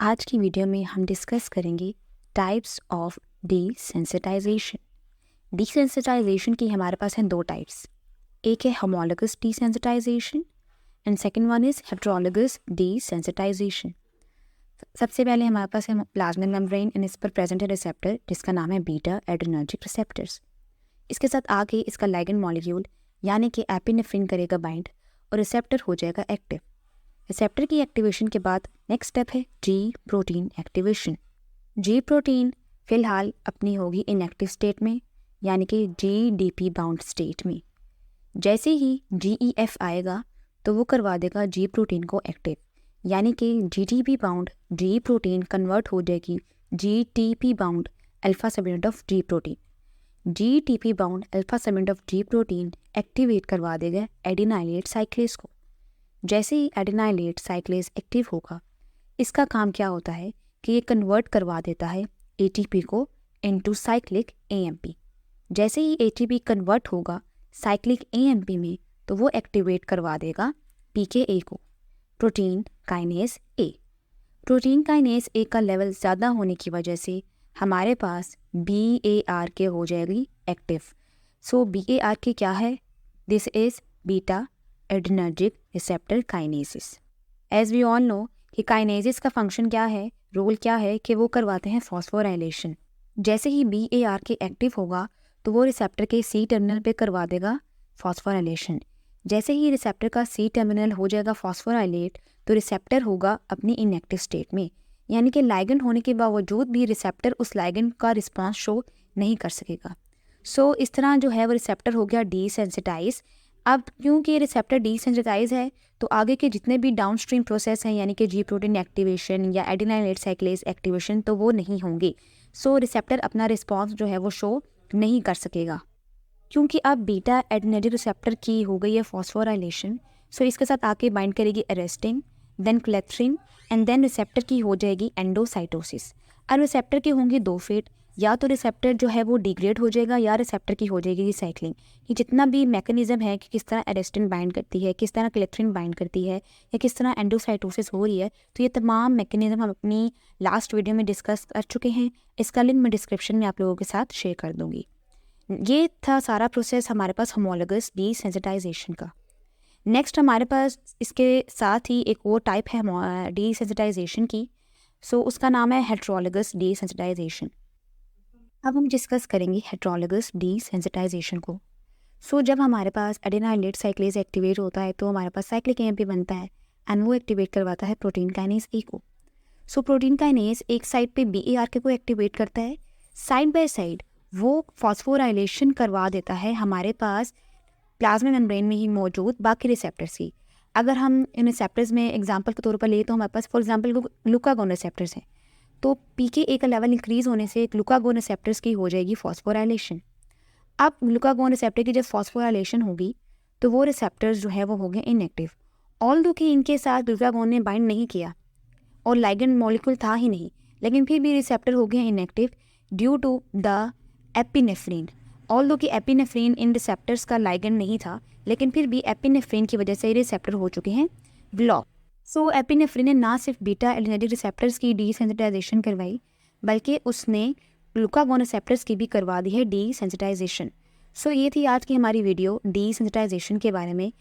आज की वीडियो में हम डिस्कस करेंगे टाइप्स ऑफ डीसेंसिटाइजेशन। डीसेंसिटाइजेशन की हमारे पास हैं दो टाइप्स, एक है homologous desensitisation and second one is heterologous desensitisation. सबसे पहले हमारे पास है प्लाज्मा मेम्ब्रेन एंड इस पर प्रेजेंट है रिसेप्टर जिसका नाम है बीटा एड्रेनर्जिक रिसेप्टर्स। इसके साथ आगे इसका लिगैंड मॉलिक्यूल यानी कि एपिनेफ्रिन करेगा बाइंड और रिसेप्टर हो जाएगा एक्टिव। रिसेप्टर की एक्टिवेशन के बाद नेक्स्ट स्टेप है जी प्रोटीन एक्टिवेशन। जी प्रोटीन फिलहाल अपनी होगी इनएक्टिव स्टेट में यानी कि जीडीपी बाउंड स्टेट में। जैसे ही जीईएफ आएगा तो वो करवा देगा जी प्रोटीन को एक्टिव यानी कि जीटीपी बाउंड जी प्रोटीन कन्वर्ट हो जाएगी GTP bound alpha subunit of ji protein. GTP bound alpha subunit of ji protein activate करवा देगा एडिनाइलेट साइक्लेस को। जैसे ही एडिनाइलेट साइक्लेस एक्टिव होगा इसका काम क्या होता है कि ये कन्वर्ट करवा देता है एटीपी को इनटू साइक्लिक एएमपी। जैसे ही एटीपी कन्वर्ट होगा साइक्लिक एएमपी में तो वो एक्टिवेट करवा देगा पीकेए को, protein kinase A. Protein kinase A का लेवल ज़्यादा होने की वजह से हमारे पास बीएआर के हो जाएगी एक्टिव। सो बीएआर के क्या है? This is beta adrenergic receptor kinases. As we all know कि काइनेसिस का फंक्शन क्या है, रोल क्या है कि वो करवाते हैं फॉस्फोराइलेशन। जैसे ही बीएआर के एक्टिव होगा तो वो रिसेप्टर के सी टर्मिनल पे करवा देगा फॉस्फोराइलेशन। जैसे ही रिसेप्टर का सी टर्मिनल हो जाएगा फॉस्फोराइलेट तो रिसेप्टर होगा अपनी इनएक्टिव स्टेट में यानी कि लाइगेंड होने के बावजूद भी रिसेप्टर उस लाइगेंड का रिस्पॉन्स शो नहीं कर सकेगा। सो इस तरह जो है वो रिसेप्टर हो गया डीसेंसिटाइज। अब क्योंकि रिसेप्टर डीसेंसिटाइज है तो आगे के जितने भी डाउनस्ट्रीम प्रोसेस हैं यानी कि जी प्रोटीन एक्टिवेशन या एडिनाइलेट साइक्लेस एक्टिवेशन तो वो नहीं होंगे। सो रिसेप्टर अपना रिस्पॉन्स जो है वो शो नहीं कर सकेगा क्योंकि अब बीटा एडिनर्जिक रिसेप्टर की हो गई है फॉस्फोराइलेशन। सो इसके साथ आके बाइंड करेगी अरेस्टिन, देन क्लेथ्रिन एंड देन रिसेप्टर की हो जाएगी एंडोसाइटोसिस। अब रिसेप्टर के होंगे दो फेट, या तो रिसेप्टर जो है वो डिग्रेड हो जाएगा या रिसेप्टर की हो जाएगी रिसाइक्लिंग। कि जितना भी मैकेनिज्म है कि किस तरह अरेस्टिन बाइंड करती है, किस तरह क्लेथ्रिन बाइंड करती है या किस तरह एंडोसाइटोसिस हो रही है, तो ये तमाम मैकेनिज्म हम अपनी लास्ट वीडियो में डिस्कस कर चुके हैं। इसका लिंक मैं डिस्क्रिप्शन में आप लोगों के साथ शेयर कर दूँगी। ये था सारा प्रोसेस हमारे पास होमोलॉगस डीसेंसिटाइजेशन का। नेक्स्ट हमारे पास इसके साथ ही एक और टाइप है डीसेंसिटाइजेशन की। सो उसका नाम है हेटेरोलॉगस डीसेंसिटाइजेशन। अब हम डिस्कस करेंगे हेटेरोलॉगस डीसेंसिटाइजेशन को। सो जब हमारे पास एडिनाइलेट साइक्लेस एक्टिवेट होता है तो हमारे पास साइक्लिक एएमपी बनता है एंड वो एक्टिवेट करवाता है प्रोटीन काइनेज ए को। सो प्रोटीन काइनेज एक साइड पे बीएआर के को एक्टिवेट करता है, साइड बाय साइड वो फॉस्फोराइलेशन करवा देता है हमारे पास प्लाज्मा मेम्ब्रेन में ही मौजूद बाकी रिसेप्टर्स की। अगर हम इन रिसेप्टर्स में एग्जांपल के तौर पर ले तो हमारे पास फॉर एग्जांपल ग्लूकागोन रिसेप्टर्स हैं, तो पीकेए का लेवल इंक्रीज होने से ग्लूकागोन रिसेप्टर्स की हो जाएगी फॉस्फोराइलेशन। अब ग्लूकागोन रिसेप्टर की जब फॉस्फोराइलेशन होगी तो वो रिसेप्टर्स जो है वो हो गए इनएक्टिव। ऑल्दो कि इनके साथ ग्लूकागोन ने बाइंड नहीं किया और लाइगेंड मॉलिक्यूल था ही नहीं, लेकिन फिर भी रिसेप्टर हो गए inactive due to the epinephrine. Although कि एपिनेफ्रिन इन रिसेप्टर्स का लाइगेंड नहीं था, लेकिन फिर भी एपिनेफ्रिन की वजह से ये रिसेप्टर हो चुके हैं ब्लॉक। सो एपिनेफ्रिन ने ना सिर्फ बीटा एडिनर्जिक रिसेप्टर्स की डीसेंसिटाइजेशन करवाई बल्कि उसने ग्लूकागोन रिसेप्टर्स की भी करवा दी है डीसेंसिटाइजेशन। सो ये थी आज की हमारी वीडियो डीसेंसिटाइजेशन के बारे में।